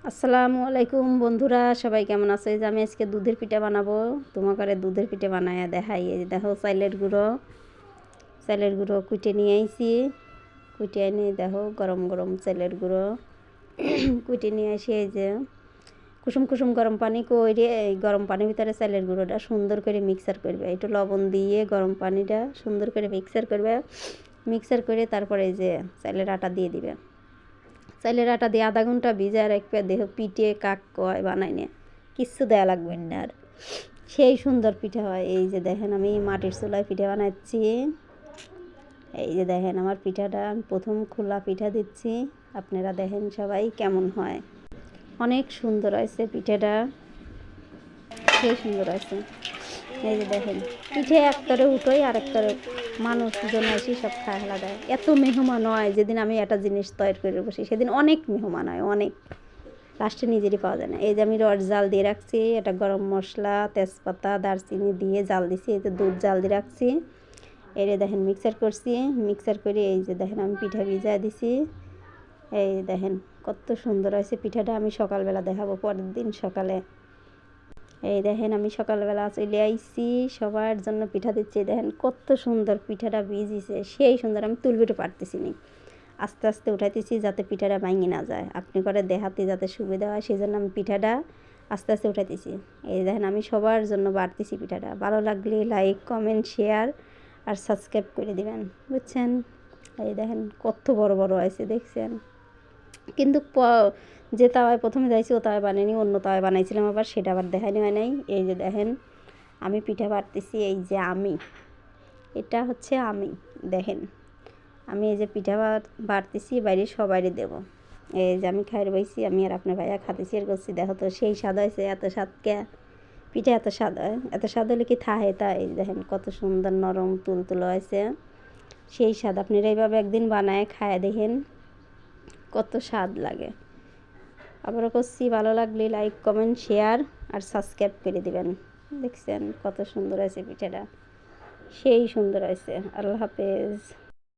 আসসালামু আলাইকুম বন্ধুরা, সবাই কেমন আছে? যে আমি আজকে দুধের পিঠা বানাবো, তোমাকে দুধের পিঠা বানায় দেখাই। এই দেখো চালের গুঁড়ো কুটে নিয়ে আইছি। কুটে এনে দেখো গরম গরম চালের গুঁড়ো কুটে নিয়ে আসি। এই যে কুসুম কুসুম গরম পানি করে এই গরম পানির ভিতরে চালের গুঁড়োটা সুন্দর করে মিক্সার করবে। একটু লবণ দিয়ে গরম পানিটা সুন্দর করে মিক্সার করে তারপরে এই যে চালের আটা দিয়ে দিবে। চালের আটা দিয়ে আধা ঘন্টা ভিজায় রাখবে। দেহ পিঠে কাক কয় বানাই না, কিচ্ছু দেওয়া লাগবে না। আর সেই সুন্দর পিঠা হয়। এই যে দেখেন আমি মাটির চুলায় পিঠা বানাচ্ছি। এই যে দেখেন আমার পিঠাটা আমি প্রথম খোলা পিঠা দিচ্ছি। আপনারা দেখেন সবাই কেমন হয়। অনেক সুন্দর হয়েছে পিঠাটা, সেই সুন্দর হয়েছে। এই যে দেখেন পিঠে একতরে উঠোই আর একতরে মানুষজন এসে সব খাওয়া দেয়। এত মেহমান হয়, যেদিন আমি একটা জিনিস তৈরি করে বসি সেদিন অনেক মেহমান হয়, অনেক। লাস্টে নিজেরই পাওয়া যায় না। এই যে আমি রড জাল দিয়ে রাখছি, এটা গরম মশলা তেজপাতা দারচিনি দিয়ে জাল দিছি। এই যে দুধ জাল দিয়ে রাখছি। এই দেখেন মিক্সার করে এই যে দেখেন আমি পিঠা ভিজায় দিছি। এই দেখেন কত সুন্দর হয়েছে পিঠাটা। আমি সকালবেলা দেখাবো পরের দিন সকালে। এই দেখেন আমি সকালবেলা চলে আইছি, সবার জন্য পিঠা দিচ্ছি। দেখেন কত সুন্দর পিঠাটা ভিজিছে, সেই সুন্দর। আমি তুলবিটা পারতেছি না, আস্তে আস্তে উঠাইতেছি যাতে পিঠাটা ভাঙি না যায়। আপনি করে দেখাতে যাতে সুবিধা হয়, সেই জন্য আমি পিঠাটা আস্তে আস্তে উঠাইতেছি। এই দেখেন আমি সবার জন্য বাড়তেছি পিঠাটা। ভালো লাগলে লাইক কমেন্ট শেয়ার আর সাবস্ক্রাইব করে দিবেন, বুঝছেন? এই দেখেন কত বড় বড় হয়েছে, দেখছেন? কিন্তু যে তাওয়ায় প্রথমে যাইছি ও তাওয়ায় বানাইনি, অন্য তাওয়ায় বানাইছিলাম, আবার সেটা আবার দেখানি হয় নাই। এই যে দেখেন আমি পিঠা বাড়তেছি। এই যে এটা হচ্ছে দেখেন আমি এই যে পিঠা বাড়তেছি, বাইরে সবাইরে দেবো। এই যে আমি খাইয়ে বইছি, আমি আর আপনার ভাইয়া খাতে শেয়ার করছি। দেখো তো সেই স্বাদ হয়েছে। এত স্বাদ কে পিঠা এত স্বাদ হয়? এত স্বাদ হলে কি থাহে? তাই দেখেন কত সুন্দর নরম তুলতুলো হয়েছে, সেই স্বাদ। আপনারা এইভাবে একদিন বানায় খায় দেখেন কত স্বাদ লাগে। আবারও করছি, ভালো লাগলে লাইক কমেন্ট শেয়ার আর সাবস্ক্রাইব করে দিবেন। দেখছেন কত সুন্দর হয়েছে পিঠাটা, সেই সুন্দর হয়েছে। আল্লাহ হাফেজ।